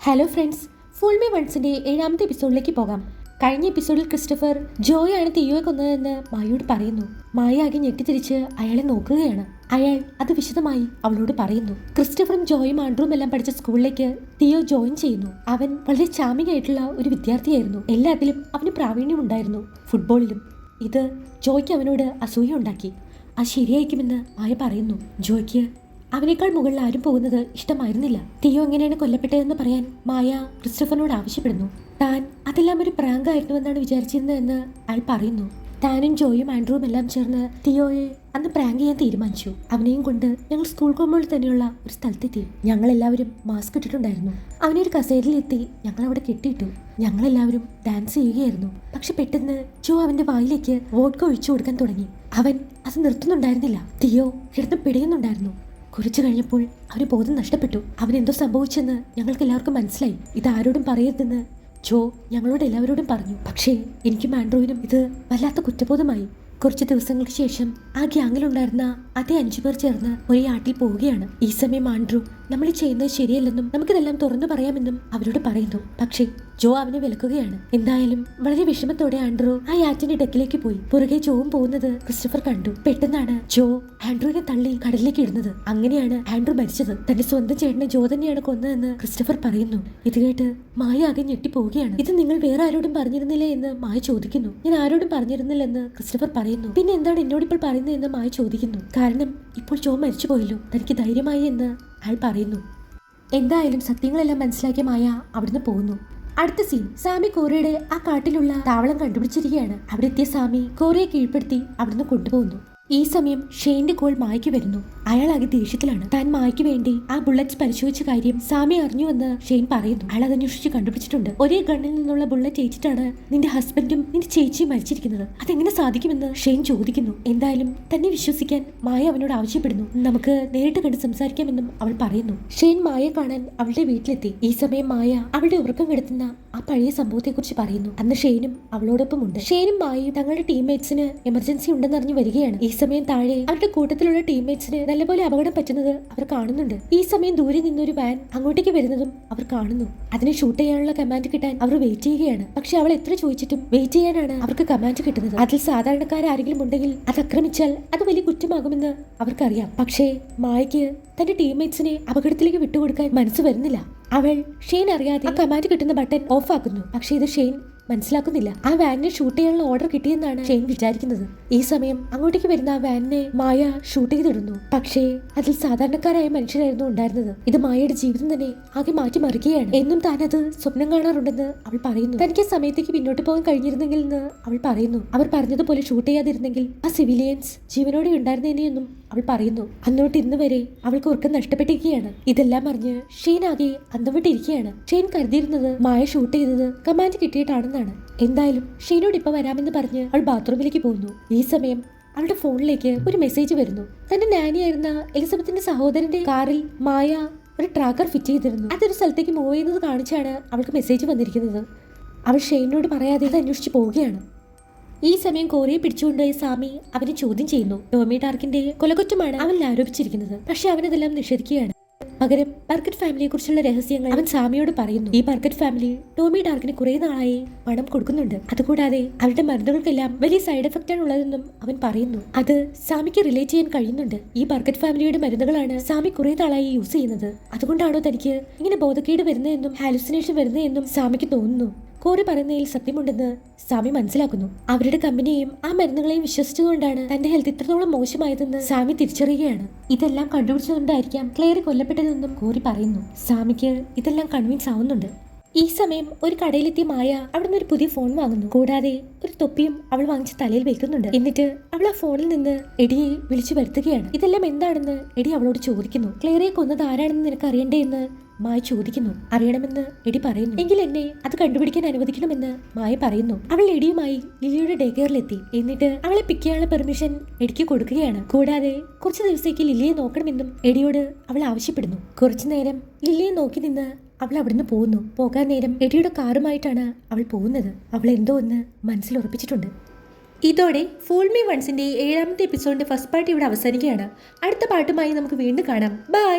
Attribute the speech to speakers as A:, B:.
A: Hello friends, full me വൺസിന്റെ 7ാമത്തെ എപ്പിസോഡിലേക്ക് പോകാം. കഴിഞ്ഞ എപ്പിസോഡിൽ ക്രിസ്റ്റഫർ ജോയാണ് തിയോയെ കൊന്നതെന്ന് മായയോട് പറയുന്നു. മായ ആകെ ഞെട്ടിത്തിരിച്ച് അയാളെ നോക്കുകയാണ്. അയാൾ അത് വിശദമായി അവളോട് പറയുന്നു. ക്രിസ്റ്റഫറും ജോയും ആൻഡ്രൂവും എല്ലാം പഠിച്ച സ്കൂളിലേക്ക് തിയോ ജോയിൻ ചെയ്യുന്നു. അവൻ വളരെ ചാമിങ് ആയിട്ടുള്ള ഒരു വിദ്യാർത്ഥിയായിരുന്നു. എല്ലാത്തിലും അവന് പ്രാവീണ്യം ഉണ്ടായിരുന്നു, ഫുട്ബോളിലും. ഇത് ജോയ്ക്ക് അവനോട് അസൂയ ഉണ്ടാക്കി. അത് ശരിയായിരിക്കുമെന്ന് മായ പറയുന്നു. ജോയ്ക്ക് അവനേക്കാൾ മുകളിൽ ആരും പോകുന്നത് ഇഷ്ടമായിരുന്നില്ല. തിയോ എങ്ങനെയാണ് കൊല്ലപ്പെട്ടതെന്ന് പറയാൻ മായ ക്രിസ്റ്റഫറിനോട് ആവശ്യപ്പെടുന്നു. താൻ അതെല്ലാം ഒരു പ്രാങ്ക് ആയിരുന്നുവെന്നാണ് വിചാരിച്ചിരുന്നതെന്ന് അയാൾ പറയുന്നു. താനും ജോയും ആൻഡ്രൂവും എല്ലാം ചേർന്ന് തിയോയെ അന്ന് പ്രാങ്ക് ചെയ്യാൻ തീരുമാനിച്ചു. അവനെയും കൊണ്ട് ഞങ്ങൾ സ്കൂൾ കോമ്പൗണ്ടിൽ തന്നെയുള്ള ഒരു സ്ഥലത്തെത്തി. ഞങ്ങളെല്ലാവരും മാസ്ക് ഇട്ടിട്ടുണ്ടായിരുന്നു. അവനൊരു കസേരയിലെത്തി ഞങ്ങൾ അവിടെ കെട്ടിയിട്ടു. ഞങ്ങളെല്ലാവരും ഡാൻസ് ചെയ്യുകയായിരുന്നു. പക്ഷെ പെട്ടെന്ന് ജോ അവന്റെ വായിലേക്ക് വോഡ്ക ഒഴിച്ചു കൊടുക്കാൻ തുടങ്ങി. അവൻ അത് നിർത്തുന്നുണ്ടായിരുന്നില്ല. തിയോ കിടന്ന് പിടയുന്നുണ്ടായിരുന്നു. കുറച്ചു കഴിഞ്ഞപ്പോൾ അവന് ബോധം നഷ്ടപ്പെട്ടു. അവനെന്തോ സംഭവിച്ചെന്ന് ഞങ്ങൾക്ക് എല്ലാവർക്കും മനസ്സിലായി. ഇത് ആരോടും പറയരുതെന്ന് ജോ ഞങ്ങളോട് എല്ലാവരോടും പറഞ്ഞു. പക്ഷേ എനിക്കും ആൻഡ്രൂവിനും ഇത് വല്ലാത്ത കുറ്റബോധമായി. കുറച്ച് ദിവസങ്ങൾക്ക് ശേഷം ആ ഗ്യാങ്ങിലുണ്ടായിരുന്ന അതേ 5 പേർ ചേർന്ന് ഒരേ ആട്ടിൽ പോവുകയാണ്. ഈ സമയം ആൻഡ്രൂ നമ്മൾ ചെയ്യുന്നത് ശരിയല്ലെന്നും നമുക്കിതെല്ലാം തുറന്നു പറയാമെന്നും അവരോട് പറയുന്നു. പക്ഷേ ജോ അവനെ വിലക്കുകയാണ്. എന്തായാലും വളരെ വിഷമത്തോടെ ആൻഡ്രൂ ആ യാറ്റിന്റെ ഡെക്കിലേക്ക് പോയി. പുറകെ ജോവും പോകുന്നത് ക്രിസ്റ്റഫർ കണ്ടു. പെട്ടെന്നാണ് ജോ ആൻഡ്രൂവിനെ തള്ളി കടലിലേക്ക് ഇടുന്നത്. അങ്ങനെയാണ് ആൻഡ്രൂ മരിച്ചത്. തന്റെ സ്വന്തം ചേട്ടനെ ജോ തന്നെയാണ് കൊന്നതെന്ന് ക്രിസ്റ്റഫർ പറയുന്നു. ഇത് കേട്ട് മായ ആകെ ഞെട്ടിപ്പോവുകയാണ്. ഇത് നിങ്ങൾ വേറെ ആരോടും പറഞ്ഞിരുന്നില്ലേ എന്ന് മായ ചോദിക്കുന്നു. ഞാൻ ആരോടും പറഞ്ഞിരുന്നില്ലെന്ന് ക്രിസ്റ്റഫർ പറയുന്നു. പിന്നെ എന്താണ് എന്നോട് ഇപ്പോൾ പറയുന്നതെന്ന് മായ ചോദിക്കുന്നു. കാരണം ഇപ്പോൾ ജോ മരിച്ചു പോയല്ലോ, തനിക്ക് ധൈര്യമായി എന്ന് അയാൾ പറയുന്നു. എന്തായാലും സത്യങ്ങളെല്ലാം മനസ്സിലാക്കിയ മായ അവിടുന്ന് പോകുന്നു. അടുത്ത സീൻ, സാമി കോറയുടെ ആ കാട്ടിലുള്ള താവളം കണ്ടുപിടിച്ചിരിക്കുകയാണ്. അവിടെ എത്തിയ സാമി കോറയെ കീഴ്പ്പെടുത്തി അവിടുന്ന് കൊണ്ടുപോകുന്നു. ഈ സമയം ഷെയ്ന്റെ കോൾ മായ്ക്ക് വരുന്നു. അയാൾ ആകെ ദേഷ്യത്തിലാണ്. താൻ മായ്ക്ക് വേണ്ടി ആ ബുള്ളറ്റ്സ് പരിശോധിച്ച കാര്യം സാമി അറിഞ്ഞുവെന്ന് ഷെയ്ൻ പറയുന്നു. അയാൾ അതന്വേഷിച്ച് കണ്ടുപിടിച്ചിട്ടുണ്ട്. ഒരേ ഗണ്ണിൽ നിന്നുള്ള ബുള്ളറ്റ് ഏറ്റിട്ടാണ് നിന്റെ ഹസ്ബൻഡും നിന്റെ ചേച്ചിയും മരിച്ചിരിക്കുന്നത്. അതെങ്ങനെ സാധിക്കുമെന്ന് ഷെയ്ൻ ചോദിക്കുന്നു. എന്തായാലും തന്നെ വിശ്വസിക്കാൻ മായ അവനോട് ആവശ്യപ്പെടുന്നു. നമുക്ക് നേരിട്ട് കണ്ട് സംസാരിക്കാമെന്നും അവൾ പറയുന്നു. ഷെയ്ൻ മായയെ കാണാൻ അവളുടെ വീട്ടിലെത്തി. ഈ സമയം മായ അവളുടെ ഉറക്കം കെടുത്തുന്ന ആ പഴയ സംഭവത്തെ കുറിച്ച് പറയുന്നു. അന്ന് ഷെയ്നും അവളോടൊപ്പം ഉണ്ട്. ഷെയ്നും മായയും തങ്ങളുടെ ടീംമേറ്റ്സിന് എമർജൻസി ഉണ്ടെന്നറിഞ്ഞു വരികയാണ്. ഈ സമയം താഴെ അവരുടെ കൂട്ടത്തിലുള്ള ടീംമേറ്റ്സിന് നല്ലപോലെ അപകടം പറ്റുന്നത് അവർ കാണുന്നുണ്ട്. ഈ സമയം ദൂരെ നിന്നൊരു വാൻ അങ്ങോട്ടേക്ക് വരുന്നതും അവർ കാണുന്നു. അതിനെ ഷൂട്ട് ചെയ്യാനുള്ള കമാൻഡ് കിട്ടാൻ അവർ വെയിറ്റ് ചെയ്യുകയാണ്. പക്ഷെ അവൾ എത്ര ചോദിച്ചിട്ടും വെയിറ്റ് ചെയ്യാനാണ് അവർക്ക് കമാൻഡ് കിട്ടുന്നത്. അതിൽ സാധാരണക്കാരെങ്കിലും ഉണ്ടെങ്കിൽ അത് ആക്രമിച്ചാൽ അത് വലിയ കുറ്റമാകുമെന്ന് അവർക്കറിയാം. പക്ഷേ മായയ്ക്ക് തന്റെ ടീംമേറ്റ്സിനെ അപകടത്തിലേക്ക് വിട്ടുകൊടുക്കാൻ മനസ്സ് വരുന്നില്ല. അവൾ ഷെയ്ൻ അറിയാതെ ആ കമാൻഡ് കിട്ടുന്ന ബട്ടൺ ഓഫ് ആക്കുന്നു. പക്ഷെ ഇത് ഷെയ്ൻ മനസ്സിലാക്കുന്നില്ല. ആ വാനിനെ ഷൂട്ട് ചെയ്യാനുള്ള ഓർഡർ കിട്ടിയെന്നാണ് ഷെയ്ൻ വിചാരിക്കുന്നത്. ഈ സമയം അങ്ങോട്ടേക്ക് വരുന്ന ആ വാനിനെ മായ ഷൂട്ട് ചെയ്തിടുന്നു. പക്ഷേ അതിൽ സാധാരണക്കാരായ മനുഷ്യരായിരുന്നു ഉണ്ടായിരുന്നത്. ഇത് മായയുടെ ജീവിതം തന്നെ ആകെ മാറ്റിമറിക്കുകയാണ്. എന്നും താൻ അത് സ്വപ്നം കാണാറുണ്ടെന്ന് അവൾ പറയുന്നു. തനിക്ക് സമയത്തേക്ക് പിന്നോട്ട് പോകാൻ കഴിഞ്ഞിരുന്നെങ്കിൽ എന്ന് അവൾ പറയുന്നു. അവർ പറഞ്ഞതുപോലെ ഷൂട്ട് ചെയ്യാതിരുന്നെങ്കിൽ ആ സിവിലിയൻസ് ജീവനോടെ ഉണ്ടായിരുന്നേനെയെന്നും അവൾ പറയുന്നു. അന്നോട്ട് ഇന്ന് വരെ അവൾക്ക് ഉറക്കം നഷ്ടപ്പെട്ടിരിക്കുകയാണ്. ഇതെല്ലാം അറിഞ്ഞ് ഷെയ്ൻ ആകെ അന്തം വിട്ടിരിക്കുകയാണ്. ഷെയ്ൻ കരുതിയിരുന്നത് മായ ഷൂട്ട് ചെയ്തത് കമാൻഡ് കിട്ടിയിട്ടാണെന്നാണ്. എന്തായാലും ഷെയ്നോട് ഇപ്പൊ വരാമെന്ന് പറഞ്ഞ് അവൾ ബാത്റൂമിലേക്ക് പോകുന്നു. ഈ സമയം അവളുടെ ഫോണിലേക്ക് ഒരു മെസ്സേജ് വരുന്നു. തന്റെ നാനിയായിരുന്ന എലിസബത്തിന്റെ സഹോദരന്റെ കാറിൽ മായ ഒരു ട്രാക്കർ ഫിറ്റ് ചെയ്തിരുന്നു. അതൊരു സ്ഥലത്തേക്ക് മൂവ് ചെയ്യുന്നത് കാണിച്ചാണ് അവൾക്ക് മെസ്സേജ് വന്നിരിക്കുന്നത്. അവൾ ഷെയ്നോട് പറയാതെ അത് അന്വേഷിച്ച് പോവുകയാണ്. ഈ സമയം കോറിയെ പിടിച്ചുകൊണ്ടുപോയ സാമി അവനെ ചോദ്യം ചെയ്യുന്നു. ടോമി ടാർക്കിന്റെ കൊലകുറ്റമാണ് അവൻ ആരോപിച്ചിരിക്കുന്നത്. പക്ഷെ അവനതെല്ലാം നിഷേധിക്കുകയാണ്. പകരം ബർക്കറ്റ് ഫാമിലിയെ കുറിച്ചുള്ള രഹസ്യങ്ങൾ അവൻ സാമിയോട് പറയുന്നു. ഈ ബർക്കറ്റ് ഫാമിലി ടോമി ടാർക്കിന് കുറെ നാളായി പണം കൊടുക്കുന്നുണ്ട്. അതുകൂടാതെ അവരുടെ മരുന്നുകൾക്കെല്ലാം വലിയ സൈഡ് എഫക്റ്റ് ആണ് ഉള്ളതെന്നും അവൻ പറയുന്നു. അത് സാമിക്ക് റിലേറ്റ് ചെയ്യാൻ കഴിയുന്നുണ്ട്. ഈ ബർക്കറ്റ് ഫാമിലിയുടെ മരുന്നുകളാണ് സാമി കുറെ നാളായി യൂസ് ചെയ്യുന്നത്. അതുകൊണ്ടാണോ തനിക്ക് ഇങ്ങനെ ബോധക്കേട് വരുന്നതെന്നും ഹാലുസിനേഷൻ വരുന്നതെന്നും സാമിക്ക് തോന്നുന്നു. കോറി പറയുന്നതിൽ സത്യമുണ്ടെന്ന് സാമി മനസ്സിലാക്കുന്നു. അവരുടെ കമ്പനിയെയും ആ മരുന്നുകളെയും വിശ്വസിച്ചുകൊണ്ടാണ് തന്റെ ഹെൽത്ത് ഇത്രത്തോളം മോശമായതെന്ന് സാമി തിരിച്ചറിയുകയാണ്. ഇതെല്ലാം കണ്ടുപിടിച്ചതുകൊണ്ടായിരിക്കാം ക്ലെയർ കൊല്ലപ്പെട്ടതെന്നും കോറി പറയുന്നു. സാമിക്ക് ഇതെല്ലാം കൺവിൻസ് ആവുന്നുണ്ട്. ഈ സമയം ഒരു കടയിലെത്തിയ മായ അവിടുന്ന് ഒരു പുതിയ ഫോൺ വാങ്ങുന്നു. കൂടാതെ ഒരു തൊപ്പിയും അവൾ വാങ്ങിച്ച് തലയിൽ വെക്കുന്നുണ്ട്. എന്നിട്ട് അവൾ ആ ഫോണിൽ നിന്ന് എഡിയെ വിളിച്ചു വരുത്തുകയാണ്. ഇതെല്ലാം എന്താണെന്ന് എഡി അവളോട് ചോദിക്കുന്നു. ക്ലെയറെ കൊന്നത് ആരാണെന്ന് നിനക്ക് അറിയണ്ടേ എന്ന് മായ ചോദിക്കുന്നു. അറിയണമെന്ന് എഡി പറയുന്നു. എങ്കിൽ എന്നെ അത് കണ്ടുപിടിക്കാൻ അനുവദിക്കണമെന്ന് മായ പറയുന്നു. അവൾ എഡിയുമായി ലില്ലിയുടെ ഡേ കെയറിലെത്തി. എന്നിട്ട് അവളെ പിക്ക് ചെയ്യാനുള്ള പെർമിഷൻ എഡിക്ക് കൊടുക്കുകയാണ്. കൂടാതെ കുറച്ച് ദിവസത്തേക്ക് ലില്ലിയെ നോക്കണമെന്നും എഡിയോട് അവൾ ആവശ്യപ്പെടുന്നു. കുറച്ചു നേരം ലില്ലിയെ നോക്കി നിന്ന് അവൾ അവിടുന്ന് പോകുന്നു. പോകാൻ നേരം എഡിയുടെ കാറുമായിട്ടാണ് അവൾ പോകുന്നത്. അവൾ എന്തോ ഒന്ന് മനസ്സിൽ ഉറപ്പിച്ചിട്ടുണ്ട്. ഇതോടെ ഫൂൾ മീ വൺസിന്റെ 7ാമത്തെ എപ്പിസോഡിന്റെ ഫസ്റ്റ് പാർട്ട് ഇവിടെ അവസാനിക്കുകയാണ്. അടുത്ത പാട്ടുമായി നമുക്ക് വീണ്ടും കാണാം. ബൈ.